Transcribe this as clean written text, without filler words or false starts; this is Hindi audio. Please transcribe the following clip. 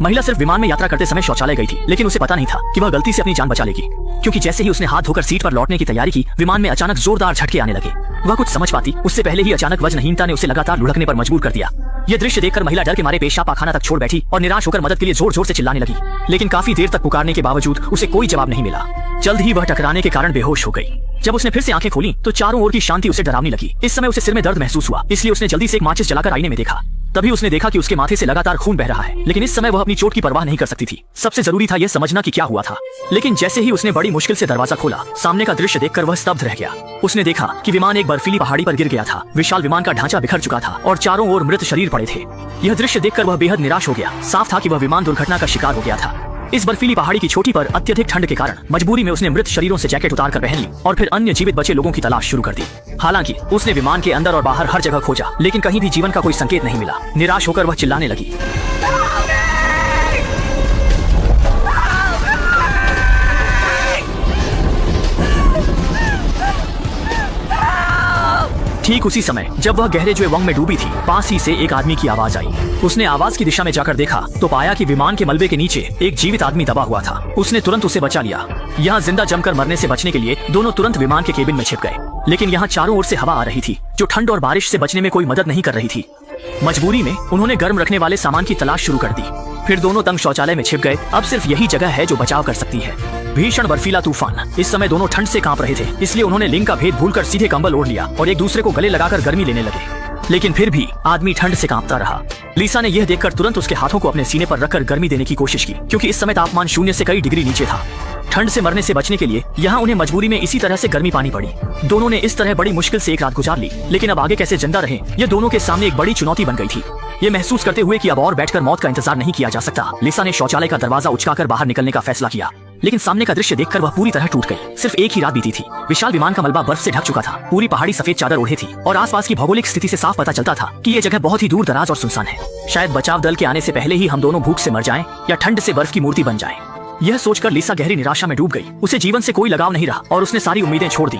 महिला सिर्फ विमान में यात्रा करते समय शौचालय गई थी, लेकिन उसे पता नहीं था कि वह गलती से अपनी जान बचा लेगी, क्योंकि जैसे ही उसने हाथ धोकर सीट पर लौटने की तैयारी की, विमान में अचानक जोरदार झटके आने लगे। वह कुछ समझ पाती उससे पहले ही अचानक वजनहीनता ने उसे लगातार लुढ़कने पर मजबूर कर दिया। यह दृश्य देखकर महिला डर के मारे पेशाब पाखाना तक छोड़ बैठी और निराश होकर मदद के लिए जोर जोर से चिल्लाने लगी, लेकिन काफी देर तक पुकारने के बावजूद उसे कोई जवाब नहीं मिला। जल्द ही वह टकराने के कारण बेहोश हो गई। जब उसने फिर से आंखें खोली तो चारों ओर की शांति उसे डरावनी लगी। इस समय उसे सिर में दर्द महसूस हुआ, इसलिए उसने जल्दी से एक माचिस जलाकर आईने में देखा। तभी उसने देखा कि उसके माथे से लगातार खून बह रहा है, लेकिन इस समय वह अपनी चोट की परवाह नहीं कर सकती थी। सबसे जरूरी था यह समझना कि क्या हुआ था। लेकिन जैसे ही उसने बड़ी मुश्किल से दरवाजा खोला, सामने का दृश्य देखकर वह स्तब्ध रह गया। उसने देखा कि विमान एक बर्फीली पहाड़ी पर गिर गया था। विशाल विमान का ढांचा बिखर चुका था और चारों ओर मृत शरीर पड़े थे। यह दृश्य देखकर वह बेहद निराश हो गया। साफ था कि वह विमान दुर्घटना का शिकार हो गया था। इस बर्फीली पहाड़ी की चोटी पर अत्यधिक ठंड के कारण मजबूरी में उसने मृत शरीरों से जैकेट उतार कर पहन ली और फिर अन्य जीवित बचे लोगों की तलाश शुरू कर दी। हालांकि उसने विमान के अंदर और बाहर हर जगह खोजा, लेकिन कहीं भी जीवन का कोई संकेत नहीं मिला। निराश होकर वह चिल्लाने लगी। ठीक उसी समय जब वह गहरे ज्वेवंग में डूबी थी, पास ही से एक आदमी की आवाज आई। उसने आवाज की दिशा में जाकर देखा तो पाया कि विमान के मलबे के नीचे एक जीवित आदमी दबा हुआ था। उसने तुरंत उसे बचा लिया। यहाँ जिंदा जमकर मरने से बचने के लिए दोनों तुरंत विमान के केबिन में छिप गए, लेकिन यहाँ चारों ओर से हवा आ रही थी जो ठंड और बारिश से बचने में कोई मदद नहीं कर रही थी। मजबूरी में उन्होंने गर्म रखने वाले सामान की तलाश शुरू कर दी। फिर दोनों तंग शौचालय में छिप गए। अब सिर्फ यही जगह है जो बचाव कर सकती है। भीषण बर्फीला तूफान। इस समय दोनों ठंड से कांप रहे थे, इसलिए उन्होंने लिंग का भेद भूलकर सीधे कंबल ओढ़ लिया और एक दूसरे को गले लगाकर गर्मी लेने लगे। लेकिन फिर भी आदमी ठंड से कांपता रहा। लिसा ने यह देखकर तुरंत उसके हाथों को अपने सीने पर रखकर गर्मी देने की कोशिश की, क्योंकि इस समय तापमान 0 से कई डिग्री नीचे था। ठंड से मरने से बचने के लिए यहाँ उन्हें मजबूरी में इसी तरह से गर्मी पानी पड़ी। दोनों ने इस तरह बड़ी मुश्किल से एक रात गुजार ली, लेकिन अब आगे कैसे जिंदा रहें, यह दोनों के सामने एक बड़ी चुनौती बन गई थी। ये महसूस करते हुए कि अब और बैठकर मौत का इंतजार नहीं किया जा सकता, लिसा ने शौचालय का दरवाजा उचकाकर बाहर निकलने का फैसला किया। लेकिन सामने का दृश्य देखकर वह पूरी तरह टूट गई। सिर्फ एक ही रात बीती थी। विशाल विमान का मलबा बर्फ से ढक चुका था। पूरी पहाड़ी सफेद चादर ओढ़े थी और आसपास की भौगोलिक स्थिति से साफ पता चलता था कि यह जगह बहुत ही दूर दराज और सुनसान है। शायद बचाव दल के आने से पहले ही हम दोनों भूख से मर जाएं या ठंड से बर्फ की मूर्ति बन जाएं। यह सोचकर लिसा गहरी निराशा में डूब गई। उसे जीवन से कोई लगाव नहीं रहा और उसने सारी उम्मीदें छोड़ दी।